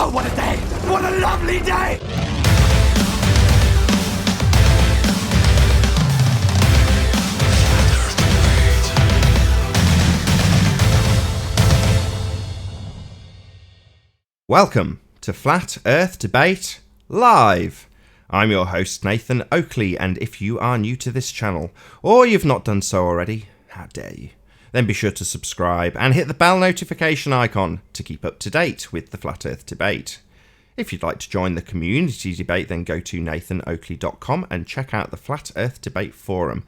Oh, what a day! What a lovely day! Welcome to Flat Earth Debate Live. I'm your host Nathan Oakley, and if you are new to this channel, or you've not done so already, how dare you, then be sure to subscribe and hit the bell notification icon to keep up to date with the Flat Earth Debate. If you'd like to join the community debate, then go to nathanoakley.com and check out the Flat Earth Debate forum.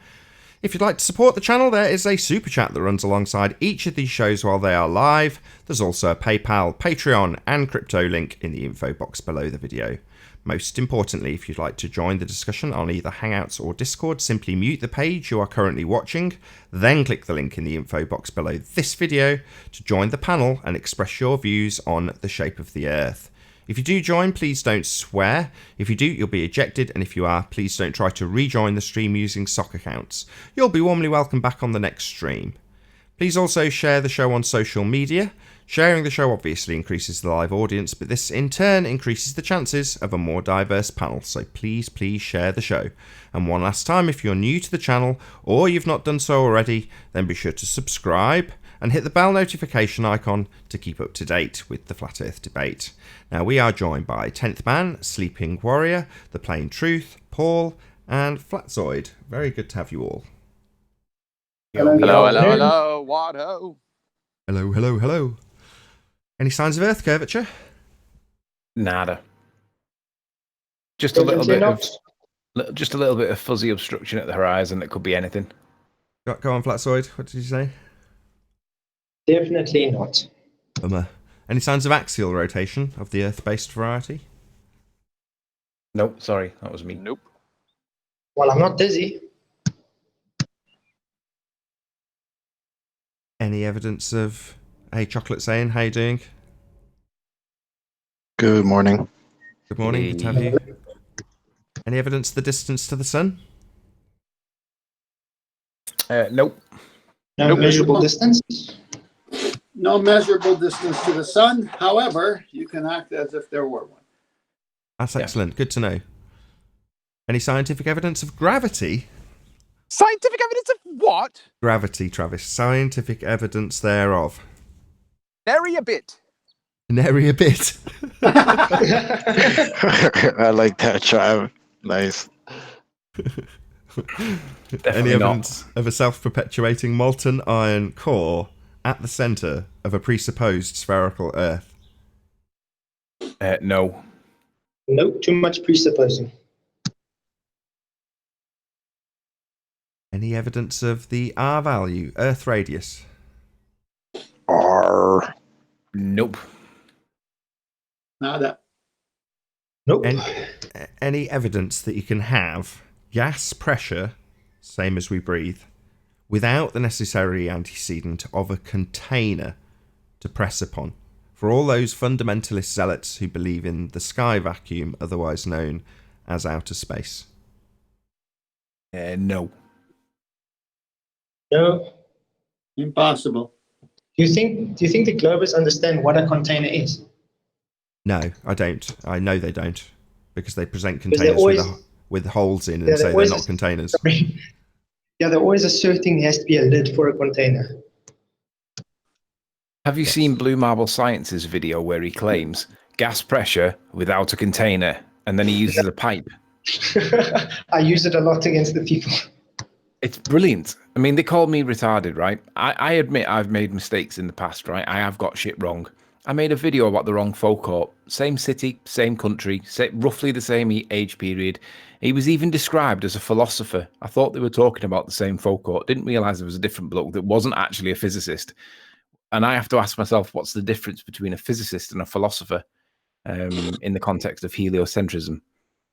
If you'd like to support the channel, there is a super chat that runs alongside each of these shows while they are live. There's also a PayPal, Patreon and crypto link in the info box below the video. Most importantly, if you'd like to join the discussion on either Hangouts or Discord, simply mute the page you are currently watching, then click the link in the info box below this video to join the panel and express your views on the shape of the Earth. If you do join, please don't swear. If you do, you'll be ejected, and if you are, please don't try to rejoin the stream using sock accounts. You'll be warmly welcome back on the next stream. Please also share the show on social media. Sharing the show obviously increases the live audience, but this in turn increases the chances of a more diverse panel, so please share the show. And one last time, if you're new to the channel, or you've not done so already, then be sure to subscribe and hit the bell notification icon to keep up to date with the Flat Earth Debate. Now, we are joined by 10th Man, Sleeping Warrior, The Plain Truth, Paul, and Flatzoid. Very good to have you all. Hello, Watto. Hello. Any signs of Earth curvature? Nada. Just a little bit of fuzzy obstruction at the horizon that could be anything. Go on, Flatzoid. What did you say? Definitely not. Any signs of axial rotation of the Earth-based variety? Nope, sorry, that was me. Nope. Well, I'm not dizzy. Any evidence of... Hey, Chocolate saying, how you doing? Good morning. Good morning, good to have you. Any evidence of the distance to the sun? Nope. No measurable distance? No measurable distance to the sun. However, you can act as if there were one. That's excellent. Good to know. Any scientific evidence of gravity? Scientific evidence of what? Gravity, Travis. Scientific evidence thereof. Nary a bit. Nary a bit. I like that, Trav. Nice. Any evidence of a self-perpetuating molten iron core at the centre of a presupposed spherical Earth? No. Nope, too much presupposing. Any evidence of the R value, Earth radius? R. Nope. Nada. Nope. Any evidence that you can have gas pressure, same as we breathe, without the necessary antecedent of a container to press upon? For all those fundamentalist zealots who believe in the sky vacuum, otherwise known as outer space. No. No. Impossible. Do you think the Globers understand what a container is? No, I don't. I know they don't, because they present Because they're containers always- with holes in Yeah, and say they're always- not containers. Yeah, they're always asserting there has to be a lid for a container. Have you seen Blue Marble Science's video where he claims gas pressure without a container, and then he uses a pipe? I use it a lot against the people. It's brilliant. I mean, they call me retarded, right? I admit I've made mistakes in the past, right? I have got shit wrong. I made a video about the wrong folk court. Same city, same country, roughly the same age period. He was even described as a philosopher. I thought they were talking about the same folk court. Didn't realise there was a different bloke that wasn't actually a physicist. And I have to ask myself, what's the difference between a physicist and a philosopher in the context of heliocentrism?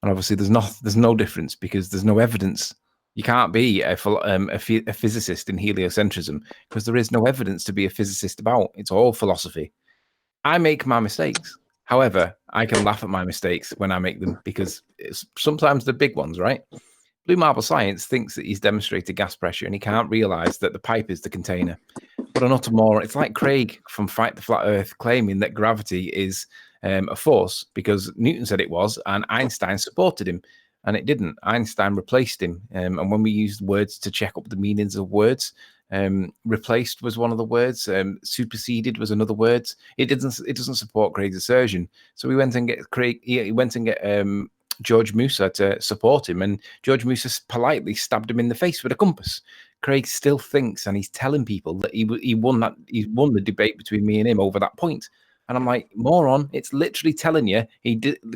And obviously there's no difference, because there's no evidence. You can't be a physicist in heliocentrism because there is no evidence to be a physicist about. It's all philosophy. I make my mistakes. However, I can laugh at my mistakes when I make them, because it's sometimes the big ones, right? Blue Marble Science thinks that he's demonstrated gas pressure and he can't realise that the pipe is the container. But an utter moron. It's like Craig from Fight the Flat Earth claiming that gravity is a force because Newton said it was, and Einstein supported him, and it didn't. Einstein replaced him, and when we used words to check up the meanings of words, replaced was one of the words. Superseded was another word. It doesn't support Craig's assertion. So we went and get Craig. He went and get George Musa to support him, and George Musa politely stabbed him in the face with a compass. Craig still thinks, and he's telling people that he won the debate between me and him over that point. And I'm like, moron! It's literally telling you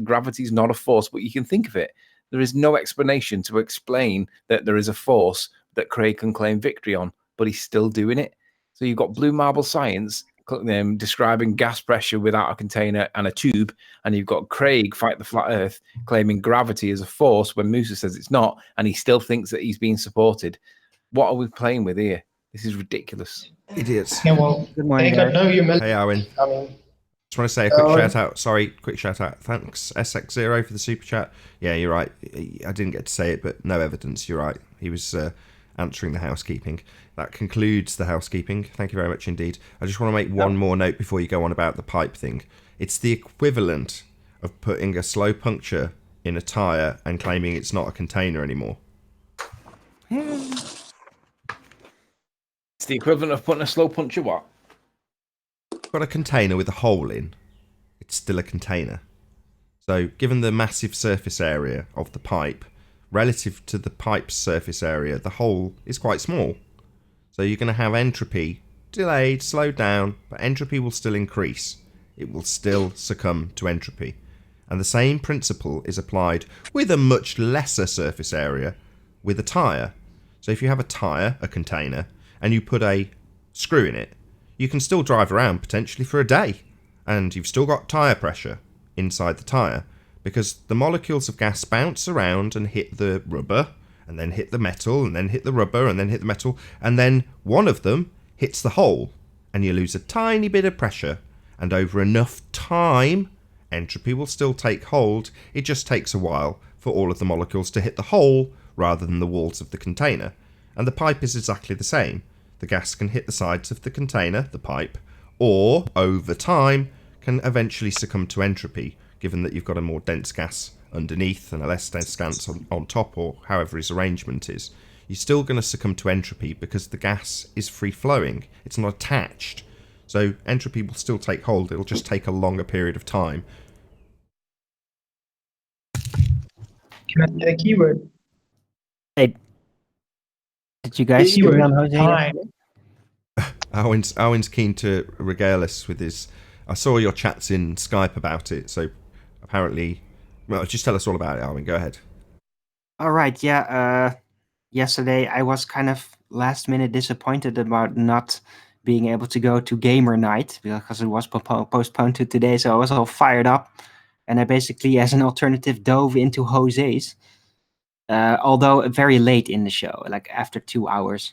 gravity's not a force, but you can think of it. There is no explanation to explain that there is a force that Craig can claim victory on, but he's still doing it. So you've got blue marble science describing gas pressure without a container and a tube, and you've got Craig fight the flat earth claiming gravity is a force when Musa says it's not, and he still thinks that he's being supported. What are we playing with here? This is ridiculous. Idiots. Yeah, well, Good morning, Jacob, guys. no humility. Hey, Owen. I mean, Just want to say a quick shout out. Sorry, quick shout out. Thanks, SX0 for the super chat. Yeah, you're right. I didn't get to say it, but no evidence. You're right. He was answering the housekeeping. That concludes the housekeeping. Thank you very much indeed. I just want to make one more note before you go on about the pipe thing. It's the equivalent of putting a slow puncture in a tyre and claiming it's not a container anymore. It's the equivalent of putting a slow puncture what? Got a container with a hole in, it's still a container. So given the massive surface area of the pipe, relative to the pipe's surface area, the hole is quite small. So you're going to have entropy delayed, slowed down, but entropy will still increase. It will still succumb to entropy. And the same principle is applied with a much lesser surface area with a tyre. So if you have a tyre, a container, and you put a screw in it, you can still drive around potentially for a day, and you've still got tyre pressure inside the tyre, because the molecules of gas bounce around and hit the rubber, and then hit the metal, and then hit the rubber, and then hit the metal, and then one of them hits the hole, and you lose a tiny bit of pressure, and over enough time, entropy will still take hold. It just takes a while for all of the molecules to hit the hole rather than the walls of the container. And the pipe is exactly the same. The gas can hit the sides of the container, the pipe, or, over time, can eventually succumb to entropy, given that you've got a more dense gas underneath and a less dense gas on top, or however his arrangement is. You're still going to succumb to entropy because the gas is free-flowing. It's not attached. So entropy will still take hold. It'll just take a longer period of time. can I get a keyword? Hey, did you guys see Keyword me on Jose? time. Owen's keen to regale us with his... I saw your chats in Skype about it, so apparently... Well, just tell us all about it, Owen. Go ahead. All right, yeah. Yesterday I was kind of last minute disappointed about not being able to go to gamer night because it was postponed to today, so I was all fired up. And I basically, as an alternative, dove into Jose's, although very late in the show, like after 2 hours.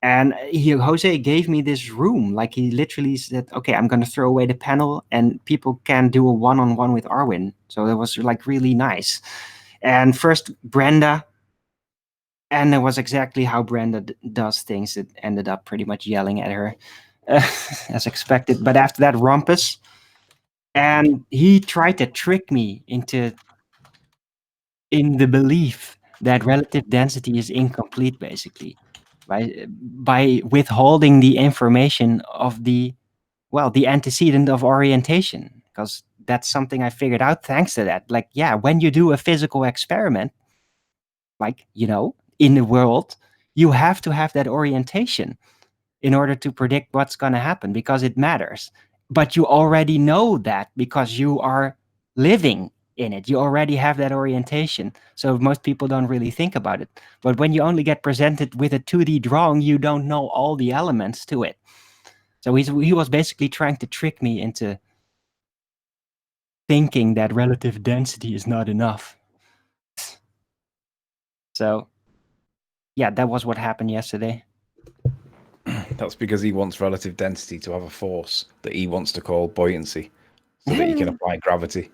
And Jose gave me this room, like he literally said, okay, I'm going to throw away the panel and people can do a one-on-one with Arwin. So that was like really nice. And first Brenda, and it was exactly how Brenda does things. It ended up pretty much yelling at her as expected. But after that, Rumpus, and he tried to trick me in the belief that relative density is incomplete, basically, by withholding the information of the antecedent of orientation, because that's something I figured out thanks to that. Like, yeah, when you do a physical experiment, like, in the world, you have to have that orientation in order to predict what's going to happen, because it matters. But you already know that because you are living in it. You already have that orientation. So most people don't really think about it. But when you only get presented with a 2D drawing, you don't know all the elements to it. So he was basically trying to trick me into thinking that relative density is not enough. So, yeah, that was what happened yesterday. That's because he wants relative density to have a force that he wants to call buoyancy, so that he can apply gravity,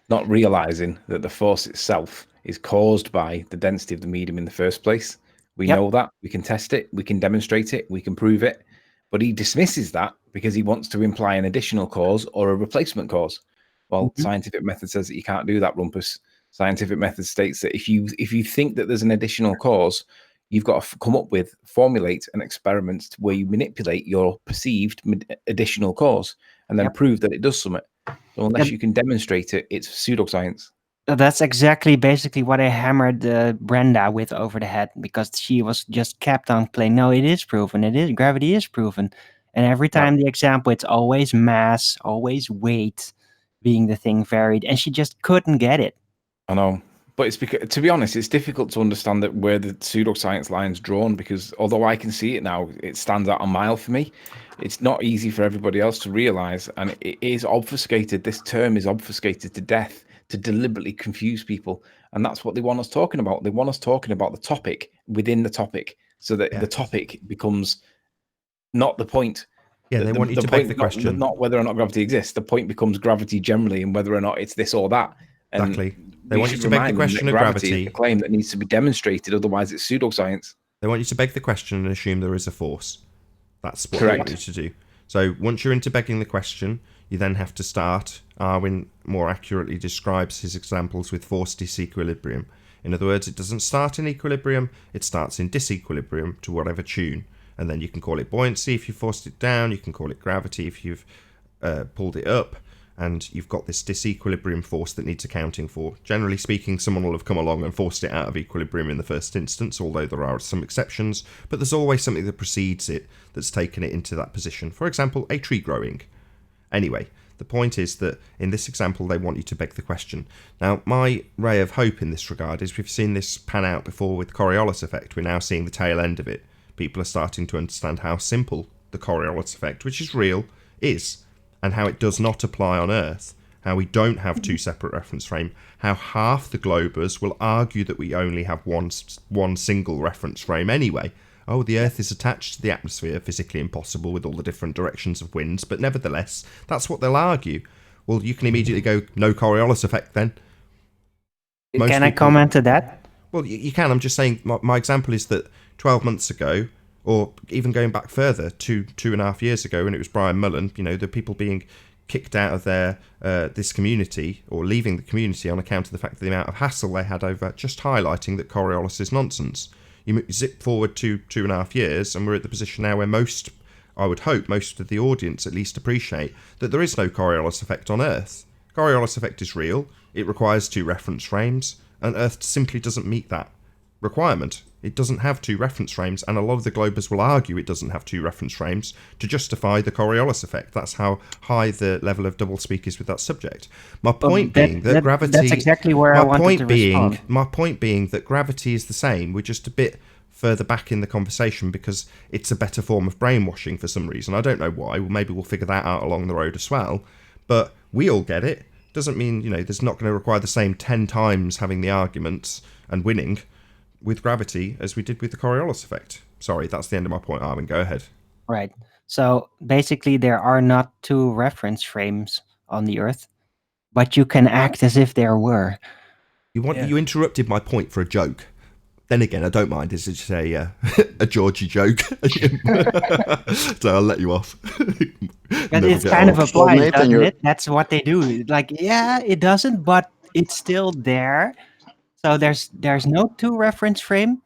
not realizing that the force itself is caused by the density of the medium in the first place. We know that, we can test it, we can demonstrate it, we can prove it, but he dismisses that because he wants to imply an additional cause or a replacement cause. Well, Mhm. scientific method says that you can't do that, Rumpus. Scientific method states that if you think that there's an additional cause, you've got to formulate an experiment where you manipulate your perceived additional cause and then Yep. prove that it does something. So unless Yep. you can demonstrate it, it's pseudoscience. That's exactly basically what I hammered Brenda with over the head, because she was just kept on playing. No, it is proven. It is, gravity is proven. And every Yeah. time the example, it's always mass, always weight being the thing varied, and she just couldn't get it. I know. But it's because, to be honest, it's difficult to understand that where the pseudoscience line's drawn, because although I can see it now, it stands out a mile for me. It's not easy for everybody else to realize, and it is obfuscated. This term is obfuscated to death to deliberately confuse people, and that's what they want us talking about. They want us talking about the topic within the topic, so that the topic becomes not the point. Yeah, they want you to beg the question. Not whether or not gravity exists. The point becomes gravity generally, and whether or not it's this or that. And Exactly. They we want you should to beg the remind them that question of gravity gravity. is a claim that needs to be demonstrated, otherwise it's pseudoscience. They want you to beg the question and assume there is a force. That's what Correct. they want you to do. So once you're into begging the question, you then have to start. Arwin more accurately describes his examples with force disequilibrium. In other words, it doesn't start in equilibrium, it starts in disequilibrium to whatever tune. And then you can call it buoyancy if you forced it down, you can call it gravity if you've pulled it up, and you've got this disequilibrium force that needs accounting for. Generally speaking, someone will have come along and forced it out of equilibrium in the first instance, although there are some exceptions, but there's always something that precedes it that's taken it into that position. For example, a tree growing. Anyway, the point is that in this example, they want you to beg the question. Now, my ray of hope in this regard is we've seen this pan out before with the Coriolis effect. We're now seeing the tail end of it. People are starting to understand how simple the Coriolis effect, which is real, is, and how it does not apply on Earth, how we don't have two separate reference frame, how half the globers will argue that we only have one single reference frame anyway. Oh, the Earth is attached to the atmosphere, physically impossible with all the different directions of winds, but nevertheless, that's what they'll argue. Well, you can immediately go, no Coriolis effect then. Can I comment to that? Well, you can. I'm just saying, my example is that 12 months ago, or even going back further, 2.5 years ago, when it was Brian Mullen, the people being kicked out of their this community, or leaving the community on account of the fact of the amount of hassle they had over just highlighting that Coriolis is nonsense. You zip forward 2.5 years, and we're at the position now where I would hope, most of the audience at least appreciate that there is no Coriolis effect on Earth. Coriolis effect is real, it requires two reference frames, and Earth simply doesn't meet that requirement. It doesn't have two reference frames, and a lot of the globers will argue it doesn't have two reference frames to justify the Coriolis effect. That's how high the level of doublespeak is with that subject. My point being that gravity... That's exactly where I wanted to respond. My point being that gravity is the same. We're just a bit further back in the conversation because it's a better form of brainwashing for some reason. I don't know why. Well, maybe we'll figure that out along the road as well. But we all get it. Doesn't mean, there's not going to require the same 10 times having the arguments and winning with gravity as we did with the Coriolis effect. Sorry, that's the end of my point, Armin. Go ahead. Right. So basically, there are not two reference frames on the Earth, but you can act as if there were. You interrupted my point for a joke. Then again, I don't mind. It's just a Georgie joke. So I'll let you off. But it's kind of applied, doesn't it? That's what they do. Like, yeah, it doesn't, but it's still there. So there's no two reference frame,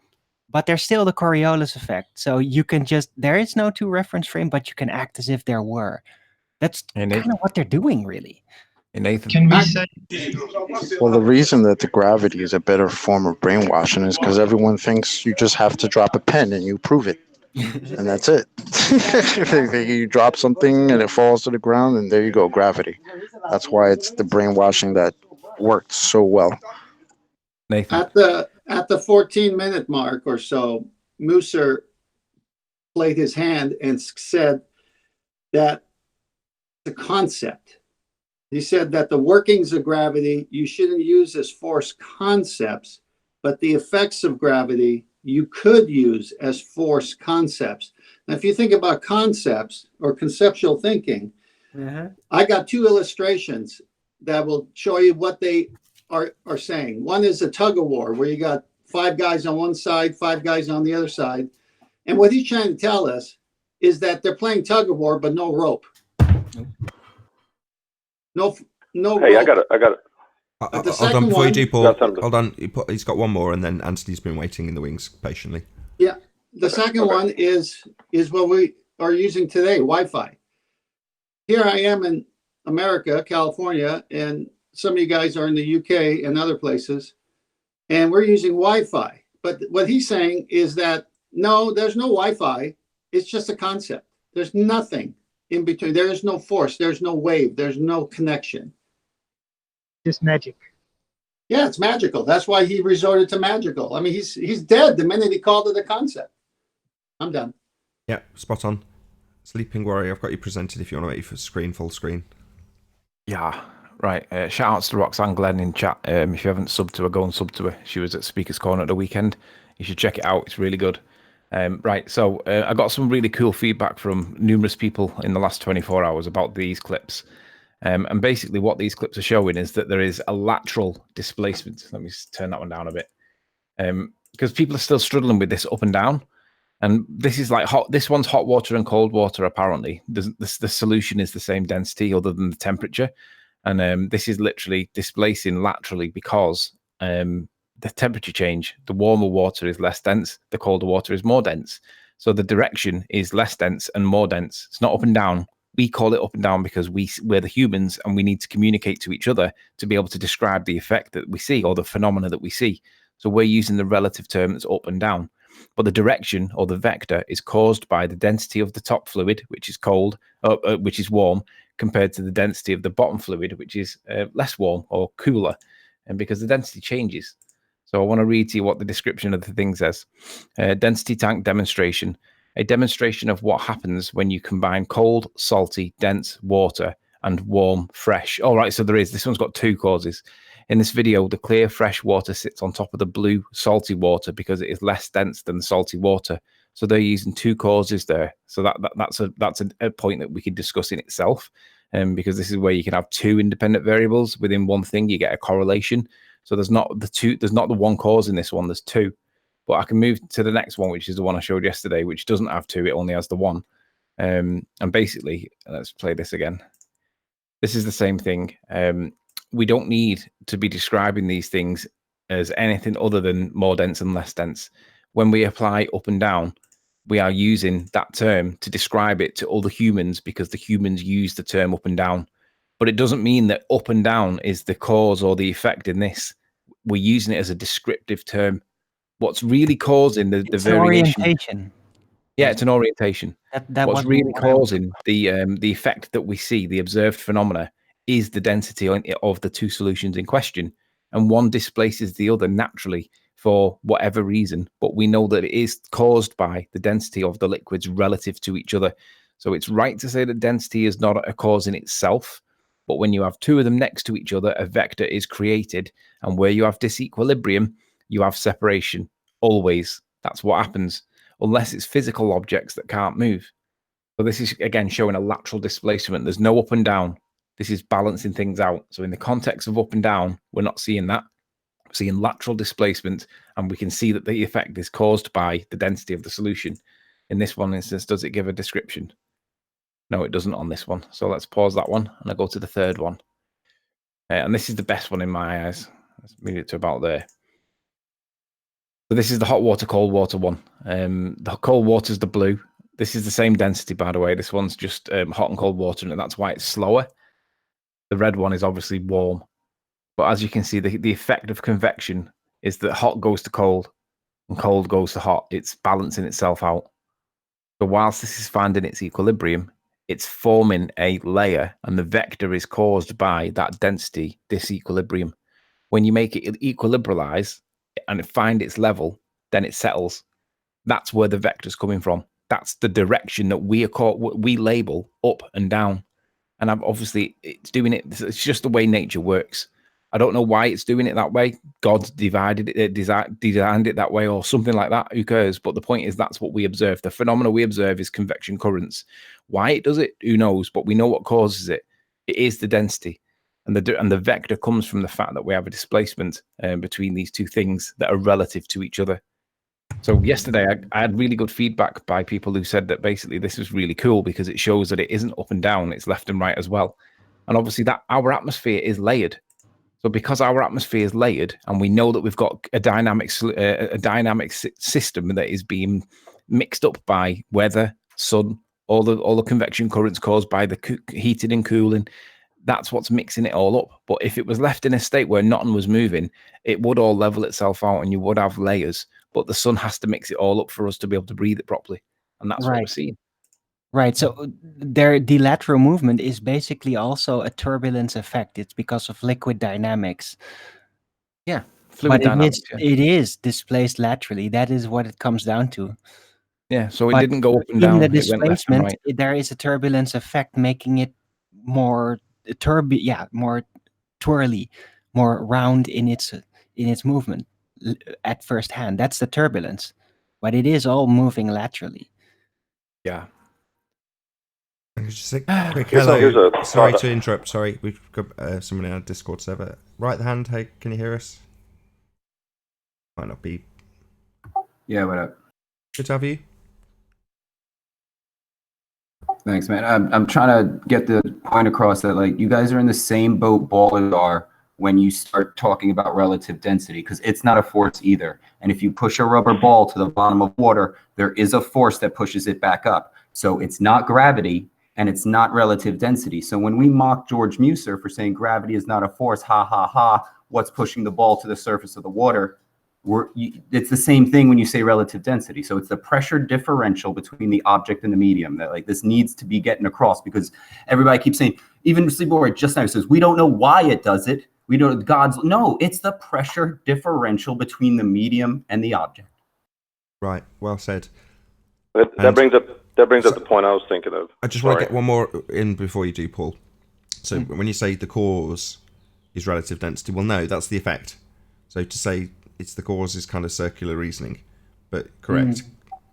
but there's still the Coriolis effect. So you can there is no two reference frame, but you can act as if there were. That's kind of what they're doing, really. And Nathan, Can we say? Well, the reason that the gravity is a better form of brainwashing is because everyone thinks you just have to drop a pen and you prove it. And that's it. You drop something and it falls to the ground, and there you go, gravity. That's why it's the brainwashing that worked so well. Nathan. At the 14-minute mark or so, Musser played his hand and said that the concept. He said that the workings of gravity you shouldn't use as force concepts, but the effects of gravity you could use as force concepts. Now, if you think about concepts or conceptual thinking, I got two illustrations that will show you what they are saying. One is a tug of war, where you got 5 guys on one side, 5 guys on the other side. And what he's trying to tell us is that they're playing tug of war, but no rope. no. Hey, I roll. got it. The Hold on, second before you one- do, Paul. Got something. Hold on. He's got one more, and then Anthony's been waiting in the wings patiently. Yeah, the second one is what we are using today, Wi-Fi. Here I am in America, California, and some of you guys are in the UK and other places, and we're using Wi-Fi. But what he's saying is that no, there's no Wi-Fi. It's just a concept. There's nothing in between. There is no force. There's no wave. There's no connection. Just magic. Yeah, it's magical. That's why he resorted to magical. I mean, he's dead the minute he called it a concept. I'm done. Yeah, spot on. Sleeping Warrior, I've got you presented if you want to wait for full screen. Yeah, right. Shout outs to Roxanne Glenn in chat. If you haven't subbed to her, go and sub to her. She was at Speaker's Corner at the weekend. You should check it out. It's really good. Right, so I got some really cool feedback from numerous people in the last 24 hours about these clips. And basically what these clips are showing is that there is a lateral displacement. Let me turn that one down a bit. Because people are still struggling with this up and down. And this is like this one's hot water and cold water, apparently. The solution is the same density other than the temperature. And this is literally displacing laterally because the temperature change. The warmer water is less dense. The colder water is more dense. So the direction is less dense and more dense. It's not up and down. We call it up and down because we're the humans and we need to communicate to each other to be able to describe the effect that we see or the phenomena that we see. So we're using the relative term that's up and down. But the direction or the vector is caused by the density of the top fluid, which is cold, which is warm, compared to the density of the bottom fluid, which is less warm or cooler, and because the density changes. So I want to read to you what the description of the thing says. Density tank demonstration. A demonstration of what happens when you combine cold, salty, dense water and warm, fresh. All right, so this one's got two causes. In this video, the clear, fresh water sits on top of the blue, salty water because it is less dense than the salty water. So they're using two causes there. So that's a point that we could discuss in itself, because this is where you can have two independent variables within one thing. You get a correlation. So there's not the one cause in this one. There's two. But I can move to the next one, which is the one I showed yesterday, which doesn't have two. It only has the one. And basically, let's play this again. This is the same thing. We don't need to be describing these things as anything other than more dense and less dense. When we apply up and down, we are using that term to describe it to other humans because the humans use the term up and down. But it doesn't mean that up and down is the cause or the effect in this. We're using it as a descriptive term. What's really causing the variation? Orientation. Yeah, it's an orientation. What's really causing the effect that we see, the observed phenomena, is the density of the two solutions in question, and one displaces the other naturally for whatever reason, but we know that it is caused by the density of the liquids relative to each other. So it's right to say that density is not a cause in itself, but when you have two of them next to each other, a vector is created, and where you have disequilibrium, you have separation. Always. That's what happens, unless it's physical objects that can't move. So this is, again, showing a lateral displacement. There's no up and down. This is balancing things out. So in the context of up and down, we're not seeing that. We're seeing lateral displacement, and we can see that the effect is caused by the density of the solution. In this one instance, does it give a description? No, it doesn't on this one. So let's pause that one, and I'll go to the third one. And this is the best one in my eyes. Let's move it to about there. So this is the hot water, cold water one. The cold water is the blue. This is the same density, by the way. This one's just hot and cold water, and that's why it's slower. The red one is obviously warm. But as you can see, the effect of convection is that hot goes to cold and cold goes to hot. It's balancing itself out. So whilst this is finding its equilibrium, it's forming a layer, and the vector is caused by that density disequilibrium. When you make it equilibralize and find its level, then it settles. That's where the vector's coming from. That's the direction that we label up and down. And obviously, it's doing it. It's just the way nature works. I don't know why it's doing it that way. God designed it that way, or something like that. Who cares? But the point is, that's what we observe. The phenomena we observe is convection currents. Why it does it, who knows? But we know what causes it. It is the density, and the vector comes from the fact that we have a displacement between these two things that are relative to each other. So yesterday, I had really good feedback by people who said that basically this was really cool because it shows that it isn't up and down, it's left and right as well. And obviously that our atmosphere is layered. So because our atmosphere is layered, and we know that we've got a dynamic system that is being mixed up by weather, sun, all the convection currents caused by the heating and cooling, that's what's mixing it all up. But if it was left in a state where nothing was moving, it would all level itself out and you would have layers. But the sun has to mix it all up for us to be able to breathe it properly. And that's what we're seeing. Right. So the lateral movement is basically also a turbulence effect. It's because of liquid dynamics. Yeah. Fluid dynamics. It is displaced laterally. That is what it comes down to. Yeah. So it didn't go up and down. In the It went left and displacement, right. there is a turbulence effect, making it more more twirly, more round in its movement at first hand. That's the turbulence, but it is all moving laterally. Yeah. Just a quick hello. Here's a Sorry thought. to interrupt. Sorry, we've got someone in our Discord server. Right hand, hey, can you hear us? Might not be. Yeah, what up? Good to have you. Thanks, man. I'm trying to get the point across that, like, you guys are in the same boat ballers are when you start talking about relative density, because it's not a force either. And if you push a rubber ball to the bottom of water, there is a force that pushes it back up. So it's not gravity and it's not relative density. So when we mock George Muser for saying gravity is not a force, ha, ha, ha, what's pushing the ball to the surface of the water? It's the same thing when you say relative density. So it's the pressure differential between the object and the medium that, like, this needs to be getting across, because everybody keeps saying, even Sleepaway just now says, we don't know why it does it. We don't, no, it's the pressure differential between the medium and the object. Right, well said. That brings up the point I was thinking of. I just want to get one more in before you do, Paul. So when you say the cause is relative density, well, no, that's the effect. So to say it's the cause is kind of circular reasoning, but correct.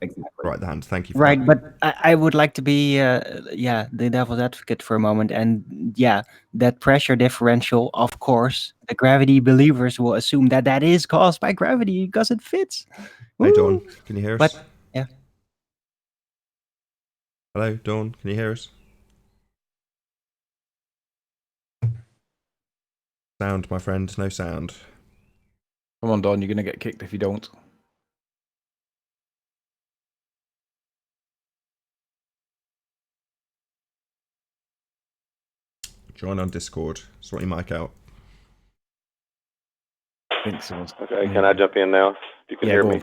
Exactly. Right, the hand. Thank you for Right, that. but I would like to be the devil's advocate for a moment, and that pressure differential, of course, the gravity believers will assume that is caused by gravity because it fits. Hey, Dawn, can you hear us? But yeah. Hello, Dawn, can you hear us? Sound, my friend, no sound. Come on, Don, you're going to get kicked if you don't. Join on Discord. Sort your mic out. I think so. Okay, can I jump in now? If you can hear me.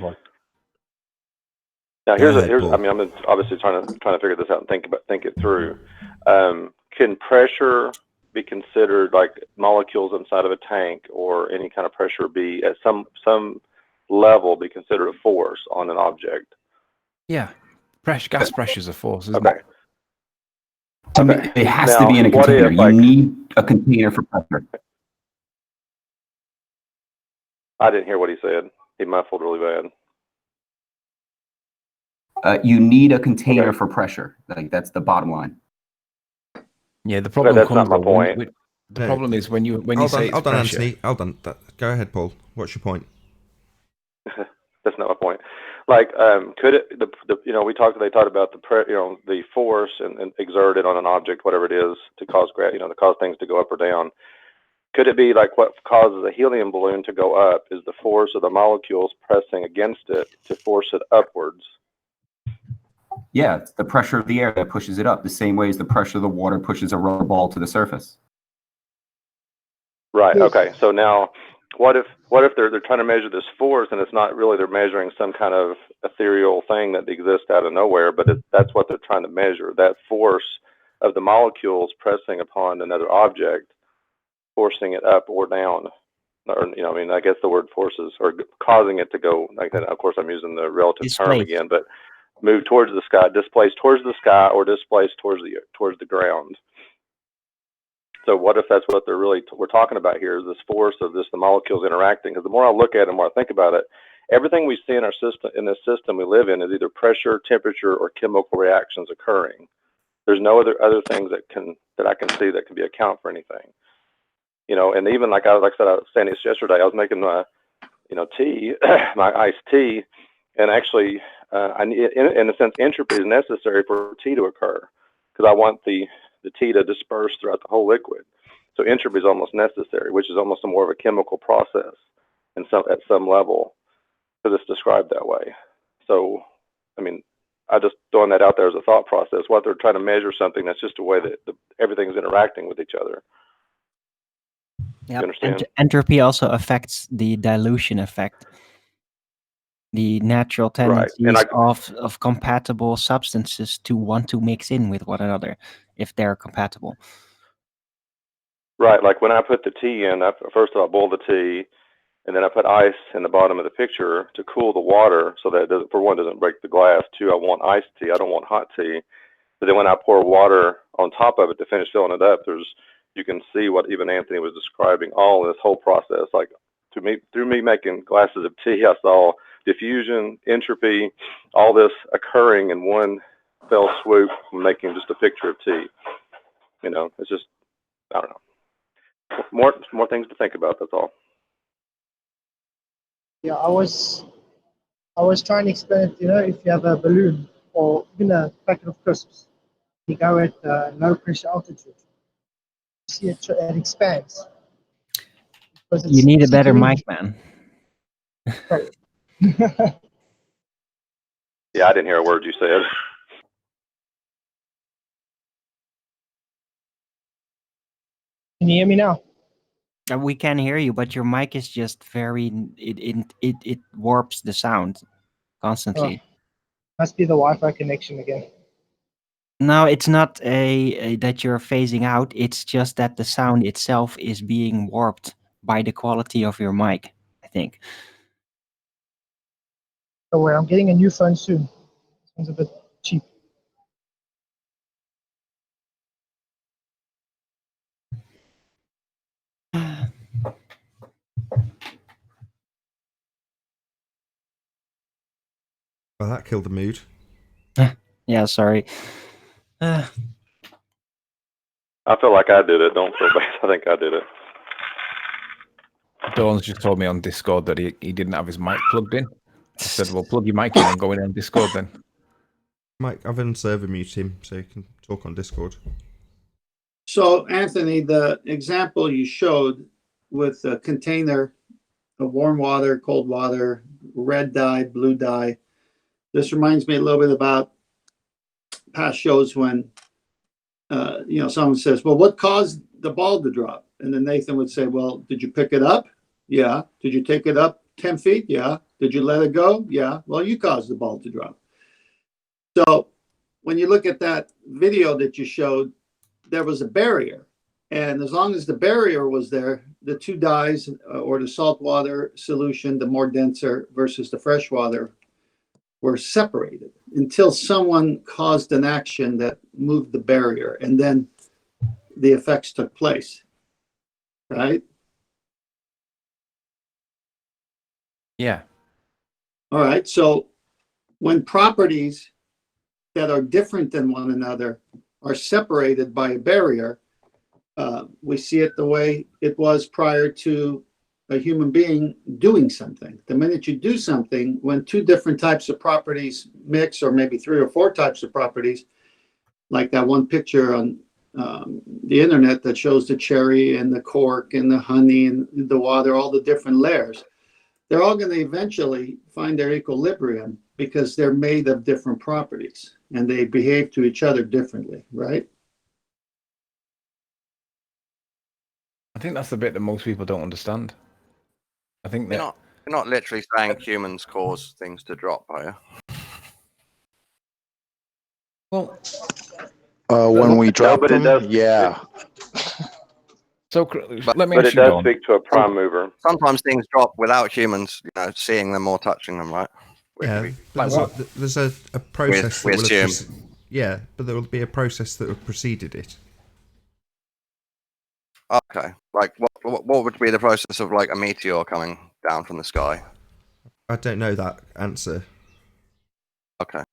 Now, I'm obviously trying to figure this out and think it through. Can pressure be considered, like molecules inside of a tank or any kind of pressure, be at some level be considered a force on an object? Yeah, gas pressure is a force, isn't it? It has to be in a container. You need a container for pressure. I didn't hear what he said. He muffled really bad. You need a container for pressure. Like, that's the bottom line. Yeah, the problem that's not my point. The problem is when you say hold on, Anthony. Hold on. Go ahead, Paul. What's your point? That's not my point. Like, could it? They talked about the force and exerted on an object, whatever it is, to cause to cause things to go up or down. Could it be like what causes a helium balloon to go up is the force of the molecules pressing against it to force it upwards? Yeah, it's the pressure of the air that pushes it up, the same way as the pressure of the water pushes a rubber ball to the surface. Right. Okay. So now, what if they're trying to measure this force and it's not really, they're measuring some kind of ethereal thing that exists out of nowhere, but that's what they're trying to measure, that force of the molecules pressing upon another object, forcing it up or down. Or, I guess the word forces, or causing it to go, like that. Of course, I'm using the relative term again, but move towards the sky, displace towards the sky, or displace towards the ground. So what if that's what we're talking about here, is this force of the molecules interacting? Because the more I look at it, the more I think about it, everything we see in this system we live in is either pressure, temperature, or chemical reactions occurring. There's no other things that I can see that can be account for anything. And even like I said, I was saying this yesterday, I was making my, tea, my iced tea, and actually, in a sense, entropy is necessary for tea to occur, because I want the the tea to disperse throughout the whole liquid. So entropy is almost necessary, which is almost more of a chemical process at some level, because it's described that way. So, I mean, I just throwing that out there as a thought process. What they're trying to measure something that's just a way that everything's interacting with each other. Yeah, You understand? entropy also affects the dilution effect, the natural tendencies And of compatible substances to want to mix in with one another if they're compatible. Right, like when I put the tea in, first of all, I boil the tea, and then I put ice in the bottom of the pitcher to cool the water so that it doesn't, for one, doesn't break the glass. Two, I want iced tea. I don't want hot tea. But then when I pour water on top of it to finish filling it up, you can see what even Anthony was describing, all this whole process. Like through me making glasses of tea, I saw diffusion, entropy, all this occurring in one fell swoop, making just a picture of tea. You know, it's just, I don't know. More things to think about, that's all. Yeah, I was trying to explain it. You know, if you have a balloon or even a packet of crisps, you go at low pressure altitude. You see it expands. You need a better mic, man. Yeah, I didn't hear a word you said. Can you hear me now? We can hear you, but your mic is just very it warps the sound constantly. Oh, must be the Wi-Fi connection again. No, it's not a that you're phasing out. It's just that the sound itself is being warped by the quality of your mic, I think. Don't worry, I'm getting a new phone soon. This one's a bit cheap. Well, that killed the mood. Yeah, sorry. I feel like I did it. Don't feel bad. I think I did it. Dawn's just told me on Discord that he didn't have his mic plugged in. I said, well, plug your mic in and go in on Discord then. Mike, I've unserver muted him so you can talk on Discord. So, Anthony, the example you showed with a container of warm water, cold water, red dye, blue dye, this reminds me a little bit about past shows when, someone says, well, what caused the ball to drop? And then Nathan would say, well, did you pick it up? Yeah. Did you take it up 10 feet? Yeah. Did you let it go? Yeah. Well, you caused the ball to drop. So when you look at that video that you showed, there was a barrier. And as long as the barrier was there, the two dyes or the saltwater solution, the more denser versus the freshwater, were separated until someone caused an action that moved the barrier. And then the effects took place. Right? Yeah. All right. So when properties that are different than one another are separated by a barrier, we see it the way it was prior to a human being doing something. The minute you do something, when two different types of properties mix, or maybe three or four types of properties, like that one picture on the internet that shows the cherry and the cork and the honey and the water, all the different layers, they're all going to eventually find their equilibrium because they're made of different properties and they behave to each other differently, right? I think that's the bit that most people don't understand. I think that You're not literally saying humans cause things to drop, are you? Well, when we drop but it them, does- yeah. so let me But ask it you, does Dawn. speak to a prime mover. Sometimes things drop without humans, seeing them or touching them, right? Yeah, but there's a process we that will have assume. yeah, but there will be a process that have preceded it. Okay, like what would be the process of like a meteor coming down from the sky? I don't know that answer. Okay, Have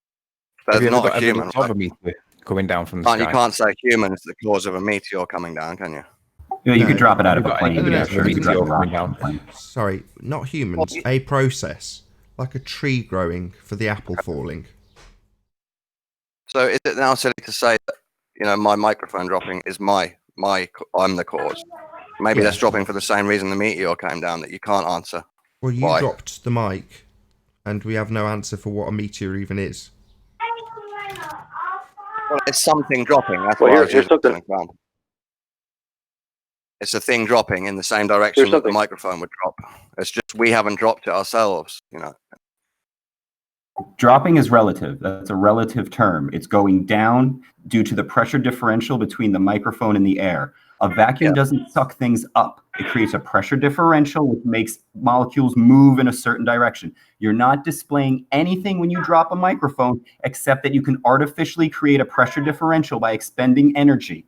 that's you ever not got a human. evidence of a meteor coming down from the sky? You can't say human is the cause of a meteor coming down, can you? Yeah, you No. could drop it out of You've a got plane. You could evidence of a actually drop meteor it coming out of a down. plane. Sorry, not humans. A process, like a tree growing for the apple falling. So is it now silly to say that my microphone dropping is I'm the cause. Maybe Yeah. that's dropping for the same reason the meteor came down that you can't answer. Well, you Why? dropped the mic, and we have no answer for what a meteor even is. Well, it's something dropping. That's Well, why I was here's using it as an something. example. It's a thing dropping in the same direction that the something. microphone would drop. It's just we haven't dropped it ourselves. Dropping is relative. That's a relative term. It's going down due to the pressure differential between the microphone and the air. A vacuum doesn't suck things up. It creates a pressure differential, which makes molecules move in a certain direction. You're not displaying anything when you drop a microphone, except that you can artificially create a pressure differential by expending energy.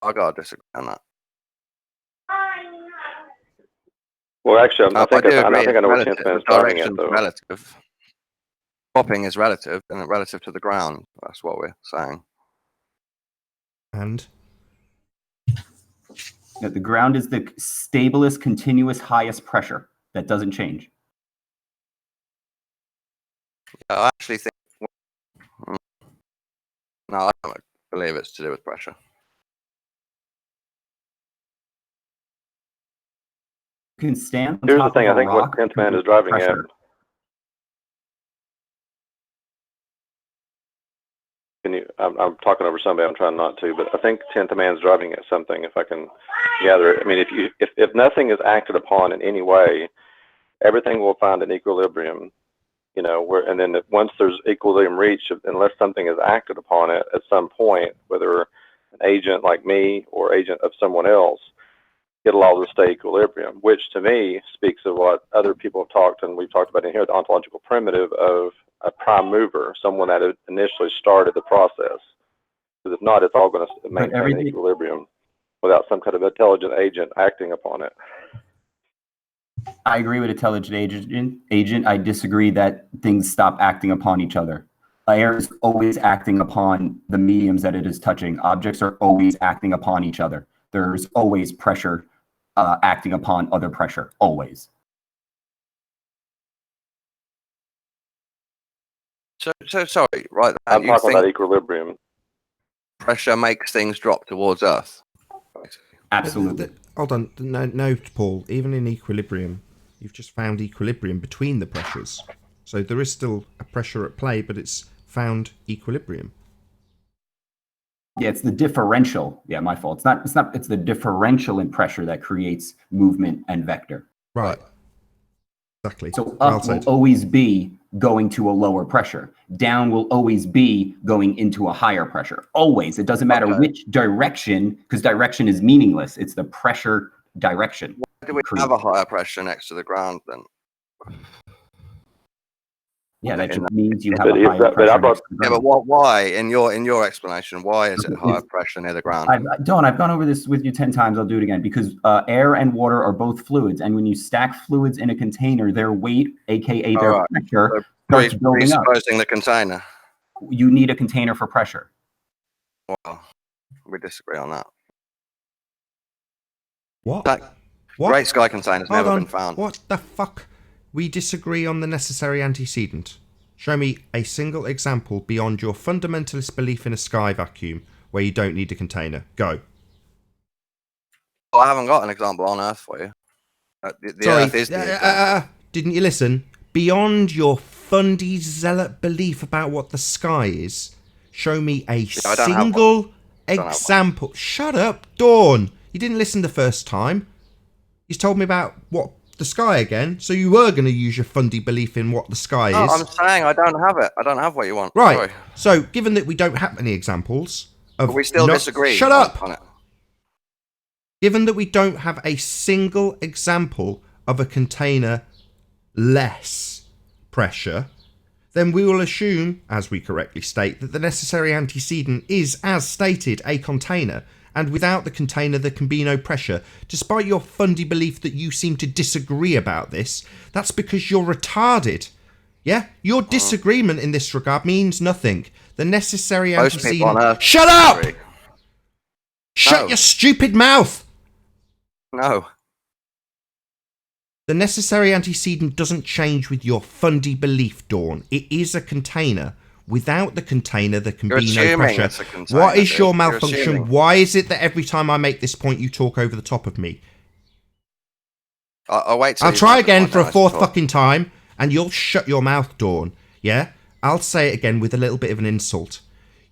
I gotta disagree on that. Well, actually, I think I know what relative. Tin Man's The driving at, direction's though. relative. Dropping is relative, and relative to the ground. That's what we're saying. And The ground is the stablest, continuous, highest pressure that doesn't change. I actually think. No, I don't believe it's to do with pressure. You can stand on Here's the top thing. of I a think what rock Tin Man is driving at. pressure. I'm talking over somebody. I'm trying not to, but I think Tenth Man's driving at something. If I can gather it, I mean, if nothing is acted upon in any way, everything will find an equilibrium. And then once there's equilibrium reached, unless something is acted upon it at some point, whether an agent like me or agent of someone else, it'll always stay equilibrium. Which to me speaks of what other people have talked, and we've talked about in here, the ontological primitive of a prime mover, someone that had initially started the process. Because if not, it's all going to maintain equilibrium without some kind of intelligent agent acting upon it. I agree with intelligent agent. I disagree that things stop acting upon each other. Air is always acting upon the mediums that it is touching. Objects are always acting upon each other. There's always pressure acting upon other pressure, always. So sorry, right? I'm talking about equilibrium. Pressure makes things drop towards Earth. Absolutely. Hold on, no, Paul. Even in equilibrium, you've just found equilibrium between the pressures. So there is still a pressure at play, but it's found equilibrium. Yeah, it's the differential. Yeah, my fault. It's the differential in pressure that creates movement and vector. Right. Exactly. So up will always be going to a lower pressure. Down will always be going into a higher pressure. Always. It doesn't matter which direction, because direction is meaningless. It's the pressure direction. Why do we have a higher pressure next to the ground then? Yeah, that just means you have a higher pressure. Yeah, but why? In your explanation, why is it higher pressure near the ground? I've gone over this with you 10 times. I'll do it again. Because air and water are both fluids, and when you stack fluids in a container, their weight, aka their pressure, starts building up. Presupposing the container. You need a container for pressure. Well, we disagree on that. What? Great sky container's never been found. What the fuck? We disagree on the necessary antecedent. Show me a single example beyond your fundamentalist belief in a sky vacuum where you don't need a container. Go. Well, I haven't got an example on Earth for you. Sorry, Earth is the didn't you listen? Beyond your fundy zealot belief about what the sky is, show me a single example. Shut up, Dawn. You didn't listen the first time. You told me about what the sky again, so you were going to use your fundy belief in what the sky is. I'm saying I don't have it. I don't have what you want. Right. Sorry. So, given that we don't have any examples of... But we still disagree. Shut up! On it. Given that we don't have a single example of a container less pressure, then we will assume, as we correctly state, that the necessary antecedent is, as stated, a container, and without the container there can be no pressure. Despite your fundy belief that you seem to disagree about this, that's because you're retarded. Yeah? Your disagreement in this regard means nothing. The necessary antecedent... Shut up! Shut your stupid mouth! No. The necessary antecedent doesn't change with your fundy belief, Dawn. It is a container. Without the container, there can You're be no assuming pressure. it's a container, What is dude. your You're malfunction? assuming. Why is it that every time I make this point, you talk over the top of me? I'll wait till I'll you try make the again point, for a then I fourth can talk. fucking time, and you'll shut your mouth, Dawn. Yeah? I'll say it again with a little bit of an insult.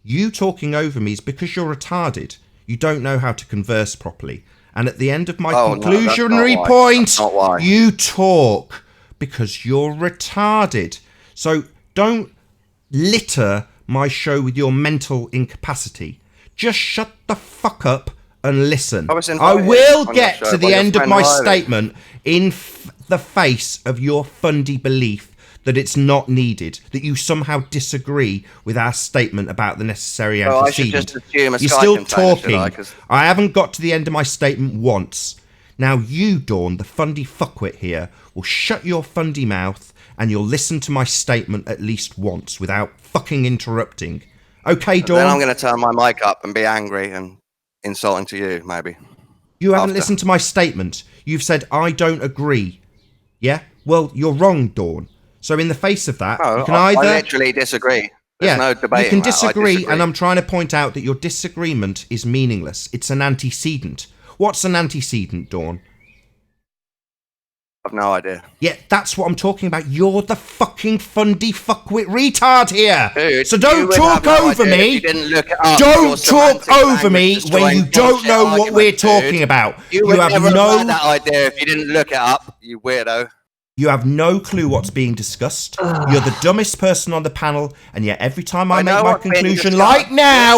You talking over me is because you're retarded. You don't know how to converse properly. And at the end of my conclusionary point, you talk because you're retarded. So don't litter my show with your mental incapacity. Just shut the fuck up and listen. I will get to the end of my statement in the face of your fundy belief that it's not needed, that you somehow disagree with our statement about the necessary antecedent. You're still talking. I haven't got to the end of my statement once. Now you, Dawn, the fundy fuckwit here, will shut your fundy mouth and you'll listen to my statement at least once without fucking interrupting. Okay, Dawn? Then I'm going to turn my mic up and be angry and insulting to you, maybe. You haven't listened to my statement. You've said, I don't agree. Yeah? Well, you're wrong, Dawn. So in the face of that, you can either... I literally disagree. There's no debating you can that. disagree, and I'm trying to point out that your disagreement is meaningless. It's an antecedent. What's an antecedent, Dawn? I've no idea. Yeah, that's what I'm talking about. You're the fucking fundy fuckwit retard here. Dude, so don't talk over me. Don't talk over me when you don't know what we're talking about. You would never have had that idea if you didn't look it up, you weirdo. You have no clue what's being discussed. You're the dumbest person on the panel, and yet every time I make my conclusion, like now,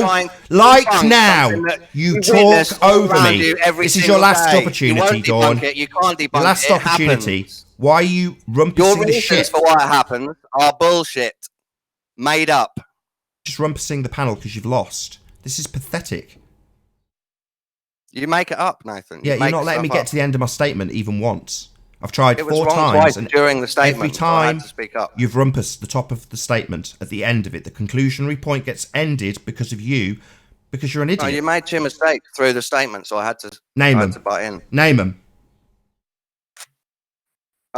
you talk over me. This is your last opportunity, Dawn. You can't debunk your last opportunity. Why are you rumpusing the shit? Your reasons for why it happens are bullshit. Made up. Just rumpusing the panel because you've lost. This is pathetic. You make it up, Nathan. Yeah, you're not letting me get to the end of my statement even once. I've tried 4 times, twice, and during the statement, every time so I had to speak up. You've rumpused the top of the statement at the end of it. The conclusionary point gets ended because of you, because you're an idiot. No, you made 2 mistakes through the statement, so I had to name them. Butt in. Name them.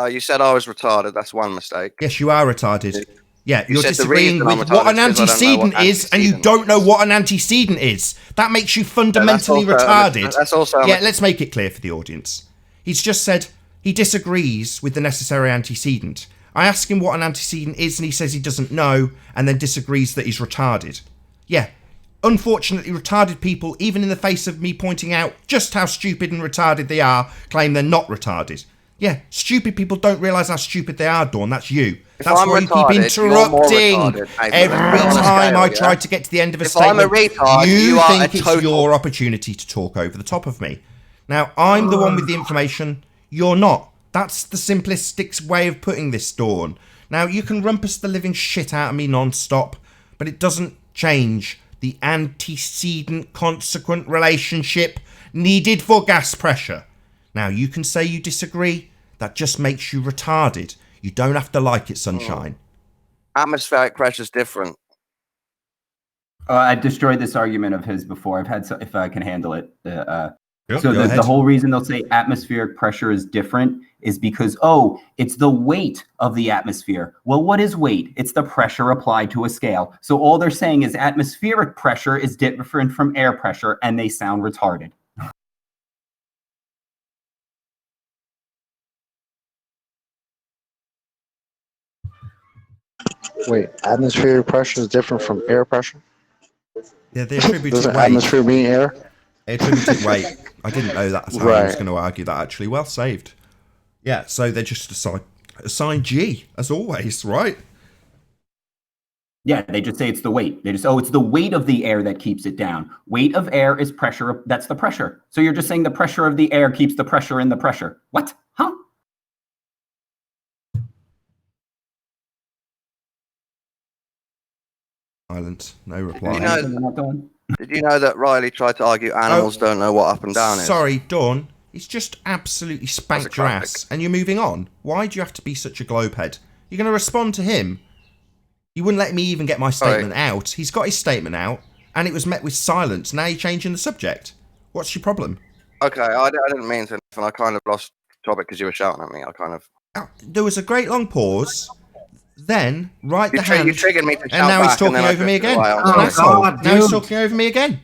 You said I was retarded. That's one mistake. Yes, you are retarded. Yeah, you're said disagreeing the reason with I'm what an retarded is 'cause I don't know antecedent what is, and you don't know what an antecedent is. That makes you fundamentally retarded. That's also yeah, let's make it clear for the audience. He's just said he disagrees with the necessary antecedent. I ask him what an antecedent is, and he says he doesn't know, and then disagrees that he's retarded. Yeah, unfortunately, retarded people, even in the face of me pointing out just how stupid and retarded they are, claim they're not retarded. Yeah, stupid people don't realise how stupid they are, Dawn. That's you. That's why you keep interrupting. Every time I try to get to the end of a statement, you think it's your opportunity to talk over the top of me. Now, I'm the one with the information. You're not. That's the simplistic way of putting this, Dawn. Now, you can rumpus the living shit out of me non-stop, but it doesn't change the antecedent consequent relationship needed for gas pressure. Now, you can say you disagree. That just makes you retarded. You don't have to like it, Sunshine. Atmospheric pressure is different. I destroyed this argument of his before. I've had, if I can handle it. Yep, so the whole reason they'll say atmospheric pressure is different is because, oh, it's the weight of the atmosphere. Well, what is weight? It's the pressure applied to a scale. So all they're saying is atmospheric pressure is different from air pressure, and they sound retarded. Wait, atmospheric pressure is different from air pressure? Yeah, they attribute Doesn't it weight. atmosphere mean air? They attribute it weight. I didn't know that. That's how I was going to argue that, actually. Well saved. Yeah, so they just assign G, as always, right? Yeah, they just say it's the weight. They just, oh, it's the weight of the air that keeps it down. Weight of air is pressure. That's the pressure. So you're just saying the pressure of the air keeps the pressure in the pressure. What? Huh? Silence. No reply. Did you know that Riley tried to argue animals don't know what up and down is? Sorry, Dawn. He's just absolutely spanked your ass, and you're moving on. Why do you have to be such a globehead? You're going to respond to him. You wouldn't let me even get my statement out. He's got his statement out, and it was met with silence. Now you're changing the subject. What's your problem? Okay, I didn't mean to, and I kind of lost the topic because you were shouting at me. I kind of... There was a great long pause. then write the hand. You triggered me to and shout now he's back, and talking then I over me drifted again. away. I'm An sorry. asshole. Now he's talking over me again.